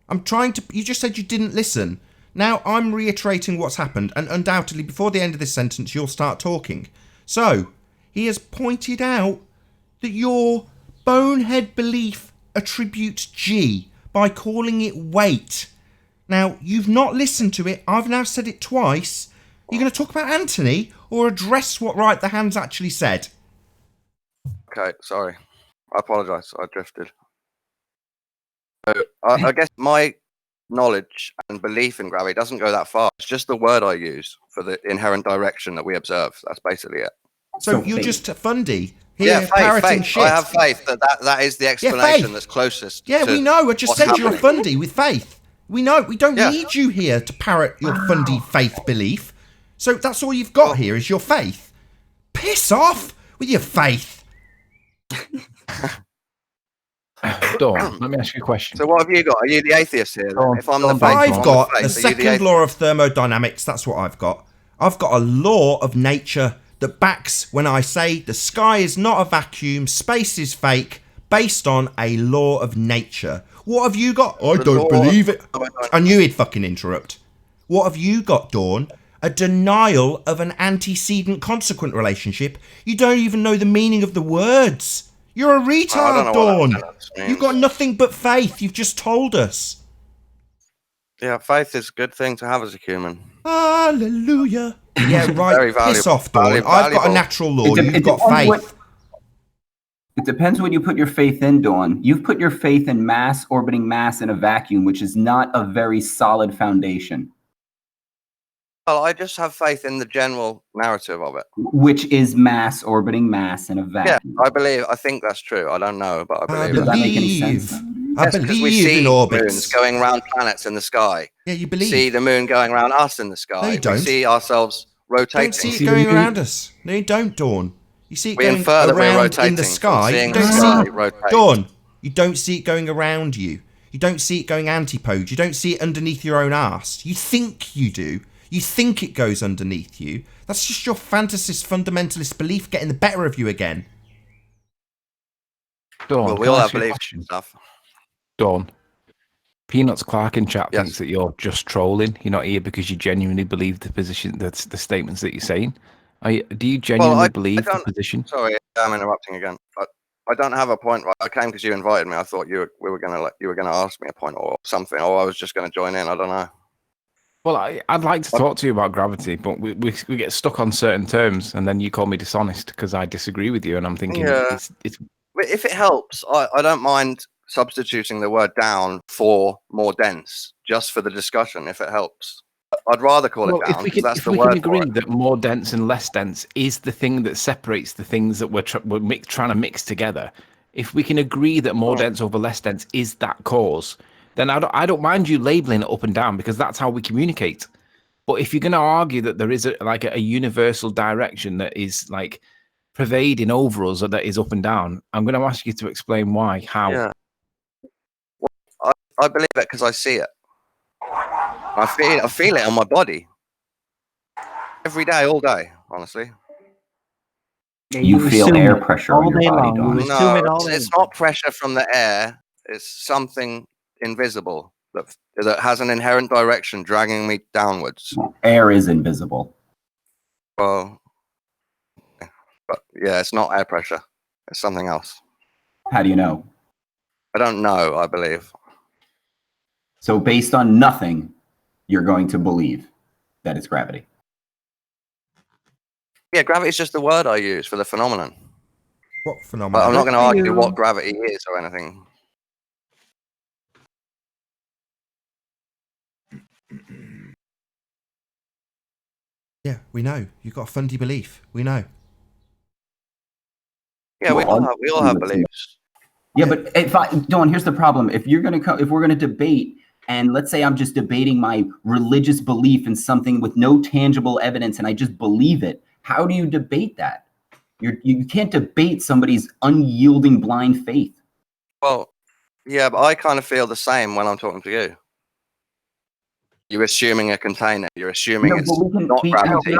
I'm trying to. You just said you didn't listen. Now I'm reiterating what's happened, and undoubtedly before the end of this sentence you'll start talking. So he has pointed out that your bonehead belief attributes G by calling it weight. Now, you've not listened to it. I've now said it twice. Are you going to talk about Anthony or address what Right the Hand's actually said? Okay, sorry. I apologise. I drifted. So, I guess my knowledge and belief in gravity doesn't go that far. It's just the word I use for the inherent direction that we observe. That's basically it. So you're just fundy. Here, Yeah, parroting faith. shit. I have faith that is the explanation that's closest. Yeah, to we know. I just what's said you're a happening. fundy with faith. We know. We don't need you here to parrot your fundy faith belief. So that's all you've got here is your faith. Piss off with your faith. Dawn, let me ask you a question. So what have you got? Are you the atheist here? Then? If I'm the faith, I've got the the faith, are you the second law of thermodynamics. That's what I've got. I've got a law of nature that backs when I say the sky is not a vacuum, space is fake, based on a law of nature. What have you got? I don't believe it. I knew he'd fucking interrupt. What have you got, Dawn? A denial of an antecedent consequent relationship. You don't even know the meaning of the words. You're a retard, Dawn. You've got nothing but faith. You've just told us. Yeah, faith is a good thing to have as a human. Hallelujah. Yeah, right. Very valuable. Piss off, Dawn. I've got a natural law. You've got faith. It depends what you put your faith in, Dawn. You've put your faith in mass orbiting mass in a vacuum, which is not a very solid foundation. Well, I just have faith in the general narrative of it. Which is mass orbiting mass in a vacuum. Yeah, I think that's true. I don't know, but I believe Does that make any sense? I Yes, 'cause we believe see in orbits. moons going around planets in the sky. Yeah, you We believe. see the moon going around us in the sky. No, you don't. We see ourselves rotating. Don't see it going around us. No, you don't, Dawn. You see it We going infer that we're around rotating in the from sky. You seeing don't the see sky it. rotate. Dawn, you don't see it going around you. You don't see it going antipodes. You don't see it underneath your own arse. You think you do. You think it goes underneath you. That's just your fantasist fundamentalist belief getting the better of you again. Dawn, Well, we can all I have ask you a beliefs question? and stuff. Dawn, Peanuts Clark in chat thinks that you're just trolling. You're not here because you genuinely believe the position, the statements that you're saying. Do you genuinely believe the position? Sorry, I'm interrupting again. I don't have a point. Right, I came because you invited me. I thought you were going to ask me a point or something, or I was just going to join in. I don't know. Well, I'd like to talk to you about gravity, but we get stuck on certain terms, and then you call me dishonest because I disagree with you, and I'm thinking it's If it helps, I don't mind substituting the word down for more dense, just for the discussion. If it helps, I'd rather call it down because that's the we word can for agree it. that more dense and less dense is the thing that separates the things that we're trying to mix together. If we can agree that more dense over less dense is that cause, then I don't mind you labeling it up and down because that's how we communicate. But if you're going to argue that there is a universal direction that is like pervading over us or that is up and down, I'm going to ask you to explain why, how. Yeah. Well, I believe it because I see it. I feel it on my body every day, all day. Honestly. You feel air pressure on your body, Dawn. No, it's not pressure from the air. It's something invisible that has an inherent direction dragging me downwards. Air is invisible. Well, but yeah, it's not air pressure. It's something else. How do you know? I don't know, I believe. So based on nothing, you're going to believe that it's gravity. Yeah, gravity is just the word I use for the phenomenon. What phenomenon? But I'm not going to argue what gravity is or anything. Yeah, we know. You've got a fundy belief. We know. Yeah, we all have beliefs. Yeah, but Dawn, here's the problem. If we're gonna debate, and let's say I'm just debating my religious belief in something with no tangible evidence, and I just believe it, how do you debate that? You can't debate somebody's unyielding blind faith. Well, yeah, but I kind of feel the same when I'm talking to you. You're assuming a container. You're assuming it's not gravity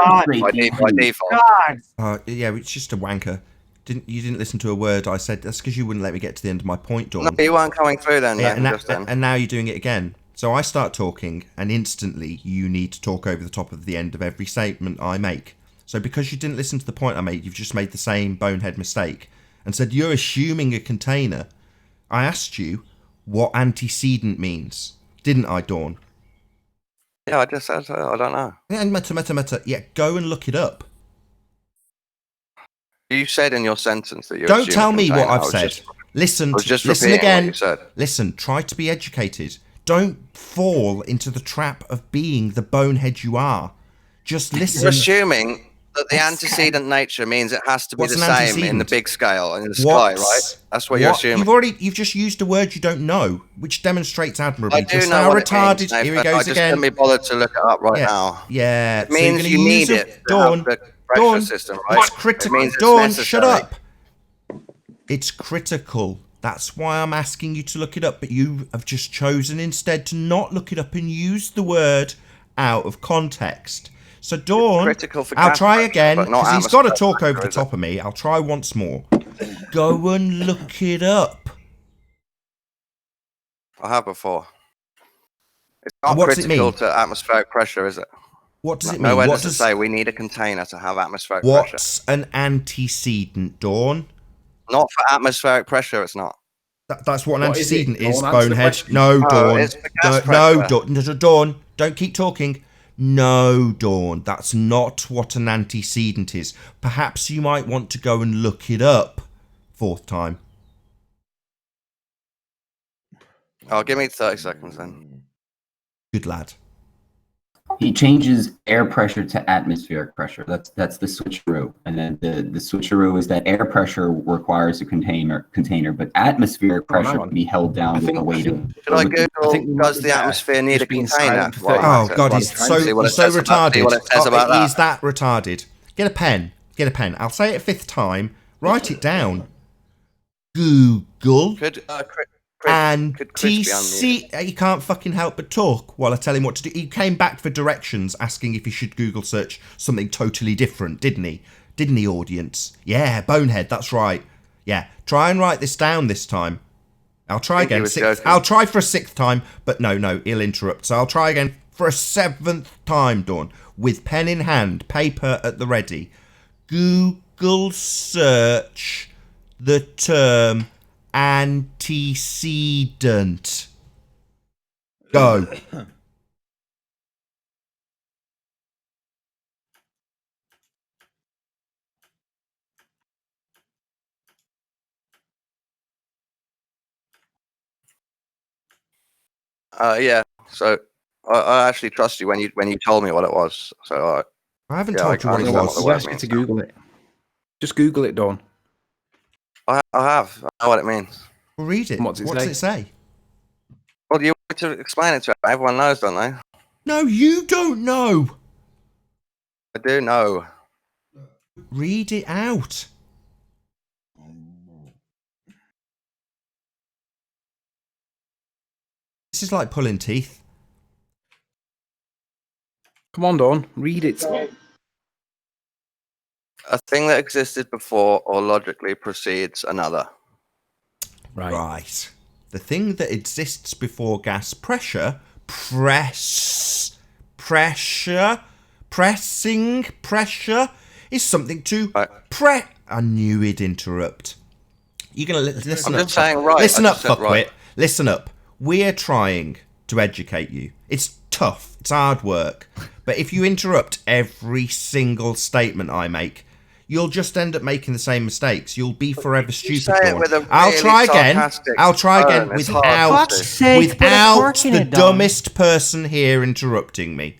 by default. Yeah, it's just a wanker. You didn't listen to a word I said. That's because you wouldn't let me get to the end of my point, Dawn. No, you weren't coming through then. Yeah, then, and now you're doing it again. So I start talking, and instantly you need to talk over the top of the end of every statement I make. So because you didn't listen to the point I made, you've just made the same bonehead mistake and said you're assuming a container. I asked you what antecedent means, didn't I, Dawn? Yeah, I just said so. I don't know. Yeah, meta. Yeah, go and look it up. You said in your sentence that you don't tell me what I've said. Listen again. What you said. Listen, try to be educated. Don't fall into the trap of being the bonehead you are. Just listen. You're assuming that the antecedent nature means it has to be the same in the big scale and in the sky, right? That's what you're assuming. You've just used a word you don't know, which demonstrates admirably I do just know how what retarded. It means, here he goes I just again. couldn't be bothered to look it up right now. Yeah, it means so you need it. Dawn, Dawn, system, right? It's critical. It Dawn, shut up. It's critical. That's why I'm asking you to look it up, but you have just chosen instead to not look it up and use the word out of context. So Dawn, I'll try again, because he's got to talk over the top of me. I'll try once more. Go and look it up. I have before. It's not critical to atmospheric pressure, is it? What does it mean? Nowhere does it say we need a container to have atmospheric pressure. What's an antecedent, Dawn? Not for atmospheric pressure, it's not. That's what an antecedent is, bonehead. No, Dawn. No, Dawn. Don't keep talking. No, Dawn. That's not what an antecedent is. Perhaps you might want to go and look it up. Fourth time. Oh, give me 30 seconds then. Good lad. He changes air pressure to atmospheric pressure. That's the switcheroo. And then the switcheroo is that air pressure requires a container, but atmospheric pressure can be held down with the weight of. Should I Google, does the atmosphere need a container? Oh God, he's so retarded. He's that retarded. Get a pen. I'll say it a fifth time. Write it down. Google. And TC, he can't fucking help but talk while I tell him what to do. He came back for directions asking if he should Google search something totally different, didn't he? Didn't he, audience? Yeah, bonehead, that's right. Yeah, try and write this down this time. I'll try again. I'll try for a sixth time, but no, he'll interrupt. So I'll try again for a seventh time, Dawn, with pen in hand, paper at the ready. Google search the term antecedent. Go. Yeah. So I actually trust you when you told me what it was. So I haven't told you what it was. You asked me to Google it. Just Google it, Dawn. I have. I know what it means. Well, read it. What does it say? Well, you want to explain it to everyone? Knows, don't they? No, you don't know. I do know. Read it out. This is like pulling teeth. Come on, Dawn. Read it. A thing that existed before or logically precedes another. Right. The thing that exists before gas pressure, pressing pressure is something to I knew he'd interrupt. You're going to listen up. I'm just saying right. Listen up, fuckwit. Right. Listen up. We're trying to educate you. It's tough. It's hard work. But if you interrupt every single statement I make, you'll just end up making the same mistakes. You'll be forever stupid. I'll try again without the dumbest person here interrupting me.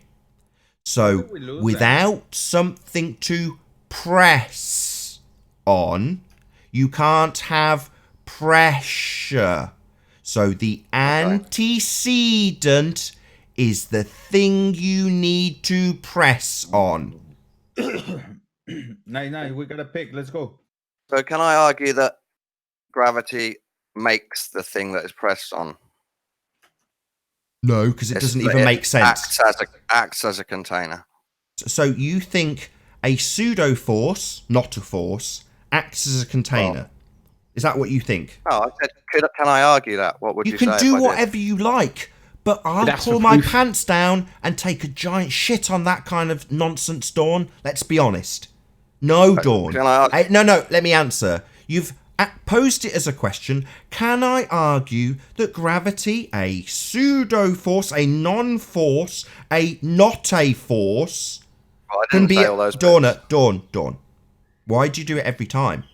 So, without something to press on, you can't have pressure. So, the antecedent is the thing you need to press on. Nice, we got a pick. Let's go. So can I argue that gravity makes the thing that is pressed on? No, because it doesn't even make sense. Acts as a container. So you think a pseudo force, not a force, acts as a container. Is that what you think? Oh, I said, can I argue that? What would you say? You can do whatever you like, but I'll pull my pants down and take a giant shit on that kind of nonsense, Dawn. Let's be honest. No, Dawn. No, let me answer. You've posed it as a question. Can I argue that gravity, a pseudo-force, a non-force, a not a force, can be... Dawn. Why do you do it every time?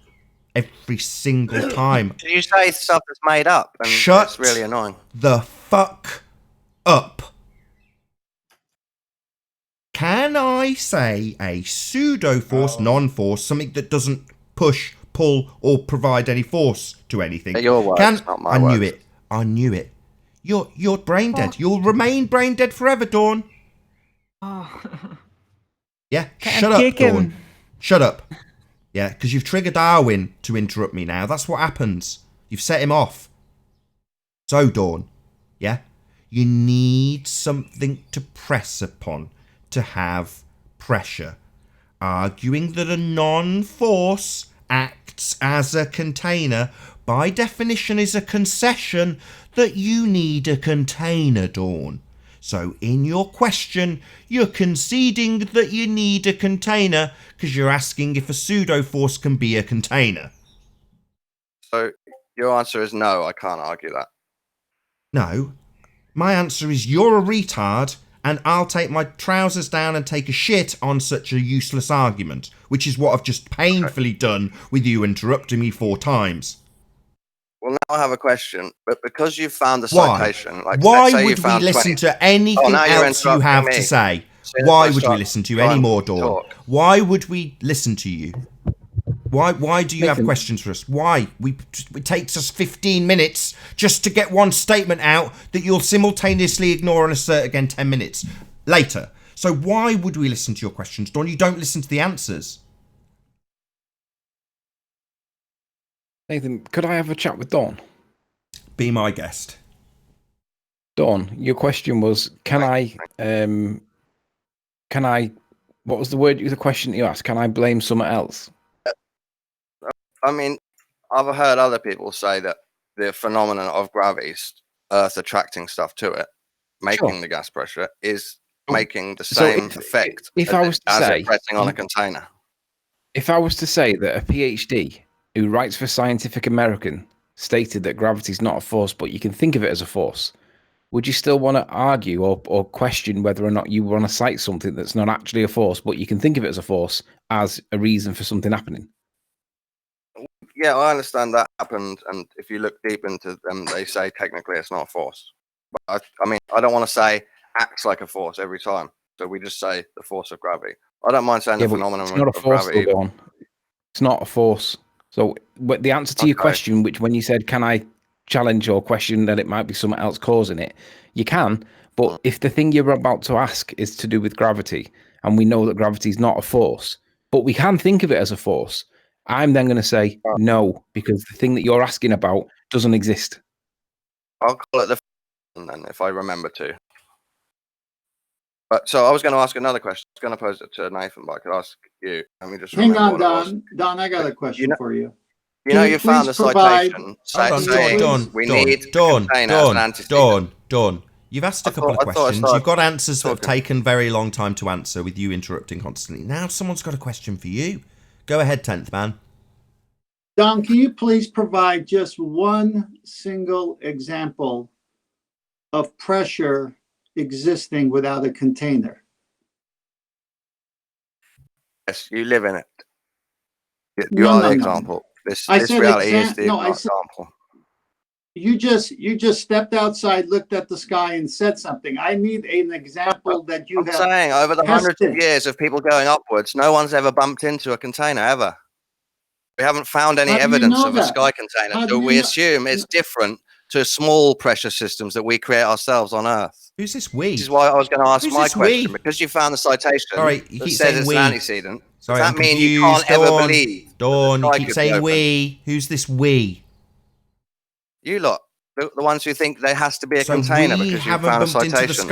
Every single time. Did you say stuff that's made up? And Shut it's really annoying. the fuck up. Can I say a pseudo-force, non-force, something that doesn't push, pull, or provide any force to anything? Your words, not my words. I knew it. You're brain dead. You'll remain brain dead forever, Dawn. Yeah, shut up, Dawn. Shut up. Yeah, because you've triggered Darwin to interrupt me now. That's what happens. You've set him off. So, Dawn, yeah, you need something to press upon to have pressure. Arguing that a non-force acts as a container, by definition, is a concession that you need a container, Dawn. So in your question, you're conceding that you need a container because you're asking if a pseudo-force can be a container. So your answer is no, I can't argue that. No. My answer is you're a retard and I'll take my trousers down and take a shit on such a useless argument, which is what I've just painfully done with you interrupting me 4 times. Well, now I have a question, but because you've found the citation, like why would we listen to anything else you have to say? Why would we listen to you anymore, Dawn? Why would we listen to you? Why do you have questions for us? Why? It takes us 15 minutes just to get one statement out that you'll simultaneously ignore and assert again 10 minutes later. So why would we listen to your questions, Dawn? You don't listen to the answers. Nathan, could I have a chat with Dawn? Be my guest. Dawn, your question was, what was the question that you asked? Can I blame someone else? I mean, I've heard other people say that the phenomenon of gravity, Earth attracting stuff to it, making the gas pressure, is making the same effect as pressing on a container. If I was to say that a PhD who writes for Scientific American stated that gravity is not a force, but you can think of it as a force, would you still want to argue or question whether or not you want to cite something that's not actually a force, but you can think of it as a force as a reason for something happening? Yeah, I understand that happened, and if you look deep into them, they say technically it's not a force. But I mean, I don't want to say acts like a force every time, so we just say the force of gravity. I don't mind saying the phenomenon of gravity. It's not a force. So the answer to your question, which when you said, can I challenge or question that it might be someone else causing it, you can. But if the thing you're about to ask is to do with gravity, and we know that gravity is not a force, but we can think of it as a force, I'm then going to say no, because the thing that you're asking about doesn't exist. I'll call it the then if I remember to. But so I was going to ask another question. I was going to pose it to Nathan, but I could ask you. Let me just hang on, Don. Don, I got a question for you. You know, you found the citation saying we need containers and antecedent. Dawn. You've asked a couple of questions. You've got answers that have taken very long time to answer with you interrupting constantly. Now someone's got a question for you. Go ahead, 10th man. Don, can you please provide just one single example of pressure existing without a container? Yes, you live in it. You are the example. This reality is the example. You just stepped outside, looked at the sky, and said something. I need an example that you have. I'm saying over the hundreds of years of people going upwards, no one's ever bumped into a container ever. We haven't found any evidence of a sky container, so we assume it's different to small pressure systems that we create ourselves on Earth. Who's this we? This is why I was going to ask my question. Because you found the citation that says it's an antecedent, does that mean you can't ever believe? Dawn, you keep saying we. Who's this we? You lot, the ones who think there has to be a container because you found a citation.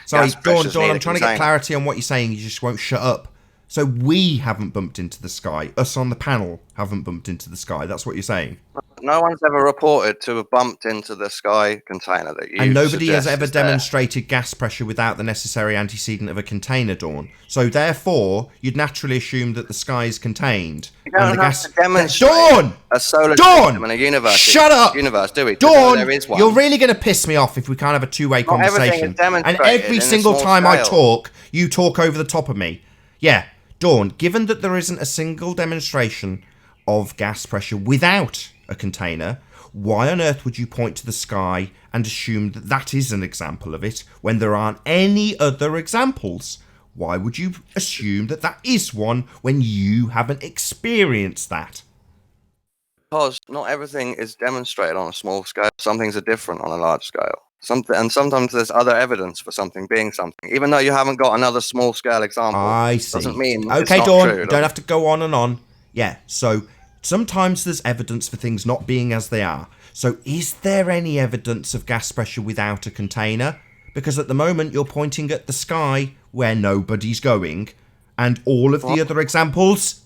Sorry, Dawn, I'm trying to get clarity on what you're saying. You just won't shut up. So we haven't bumped into the sky. Us on the panel haven't bumped into the sky. That's what you're saying. No one's ever reported to have bumped into the sky container that you And nobody has suggest ever is there. demonstrated gas pressure without the necessary antecedent of a container, Dawn. So therefore, you'd naturally assume that the sky is contained. You don't and the have gas... to demonstrate Dawn! a solar Dawn! system in a universe. Shut up! Universe, do we? Dawn, There is one. you're really going to piss me off if we can't have a two-way Not everything conversation. is demonstrated And every in a single small time I scale. talk, you talk over the top of me. Yeah, Dawn, given that there isn't a single demonstration of gas pressure without a container, why on earth would you point to the sky and assume that that is an example of it when there aren't any other examples? Why would you assume that that is one when you haven't experienced that? Because not everything is demonstrated on a small scale. Some things are different on a large scale. And sometimes there's other evidence for something being something. Even though you haven't got another small scale example, I see. doesn't mean okay, it's not Dawn, true. you don't have to go on and on. Yeah, so sometimes there's evidence for things not being as they are. So is there any evidence of gas pressure without a container? Because at the moment you're pointing at the sky where nobody's going, and all of the other examples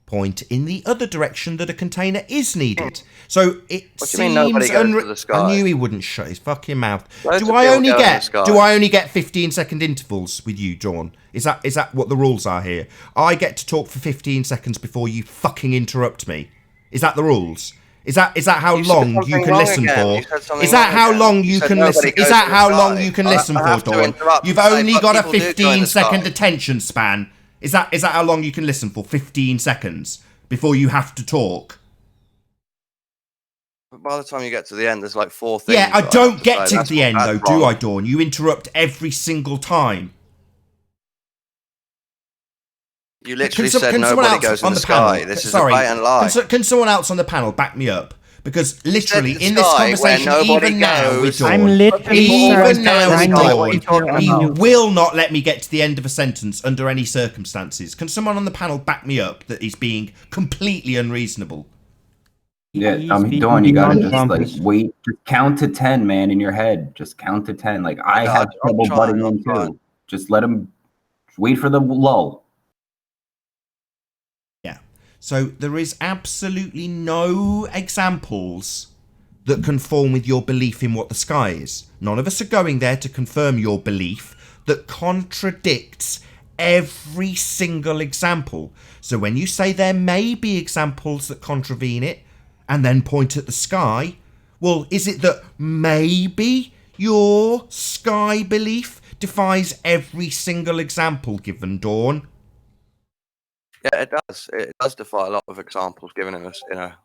point in the other direction that a container is needed. So it What do you mean nobody seems goes to the sky? I knew he wouldn't shut his fucking mouth. Loads Do of I people only go to the get sky. 15-second intervals with you, Dawn? Is that what the rules are here? I get to talk for 15 seconds before you fucking interrupt me. Is that the rules? Is that how You said long you something can wrong listen again. for? You said something Is that wrong how again. long You you said can nobody listen? goes Is that to the how long sky. you can I listen have for, to Dawn? interrupt You've and say, only but got a people do go in the 15-second sky. attention span. Is that how long you can listen for? 15 seconds before you have to talk? But by the time you get to the end, there's like 4 things. Yeah, I that don't have get say. to the end, though, That's do wrong. I, Dawn? You interrupt every single time. You literally said nobody goes in the sky. This is a blatant lie. Can someone else on the panel back me up? Because literally, the in this sky where conversation, nobody even now with goes. Dawn, I'm literally even now with trying to Dawn, put you on he mute. will not let me get to the end of a sentence under any circumstances. Can someone on the panel back me up that he's being completely unreasonable? Yeah, He's Dawn, you gotta being just like pompous. wait, just count to 10, man, in your head. Just count to 10. Like I Yeah, have I'm trouble trying, butting I'm in trying. too. Just let him wait for the lull. Yeah. So there is absolutely no examples that conform with your belief in what the sky is. None of us are going there to confirm your belief that contradicts every single example. So when you say there may be examples that contravene it, and then point at the sky, well, is it that maybe your sky belief defies every single example given, Dawn? Yeah, it does. It does defy a lot of examples given in a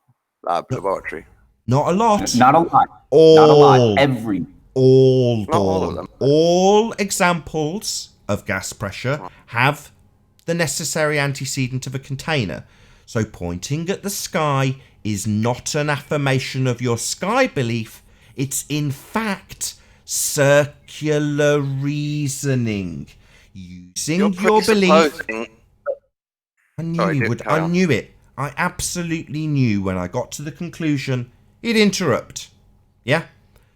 laboratory. Not a lot. Not a lot. All. Not a lot. Every. All, Not all Dawn. of them. All examples of gas pressure have the necessary antecedent of a container. So pointing at the sky is not an affirmation of your sky belief. It's in fact circular reasoning. Using your belief. I knew you would. I knew it. I absolutely knew when I got to the conclusion he'd interrupt. Yeah?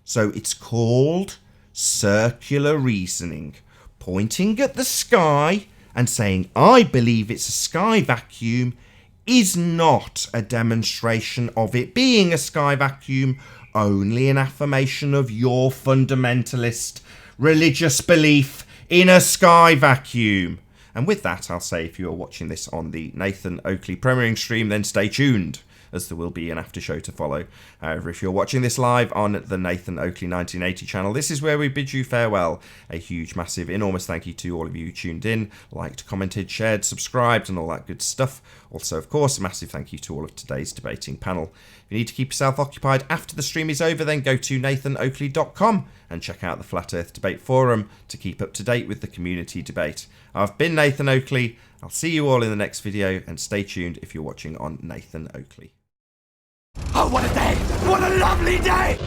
So it's called circular reasoning. Pointing at the sky and saying, I believe it's a sky vacuum, is not a demonstration of it being a sky vacuum, only an affirmation of your fundamentalist religious belief in a sky vacuum. And with that, I'll say if you are watching this on the Nathan Oakley premiering stream, then stay tuned, as there will be an after show to follow. However, if you're watching this live on the Nathan Oakley 1980 channel, this is where we bid you farewell. A huge, massive, enormous thank you to all of you who tuned in, liked, commented, shared, subscribed, and all that good stuff. Also, of course, a massive thank you to all of today's debating panel. If you need to keep yourself occupied after the stream is over, then go to nathanoakley.com and check out the Flat Earth Debate Forum to keep up to date with the community debate. I've been Nathan Oakley. I'll see you all in the next video, and stay tuned if you're watching on Nathan Oakley. Oh, what a day! What a lovely day!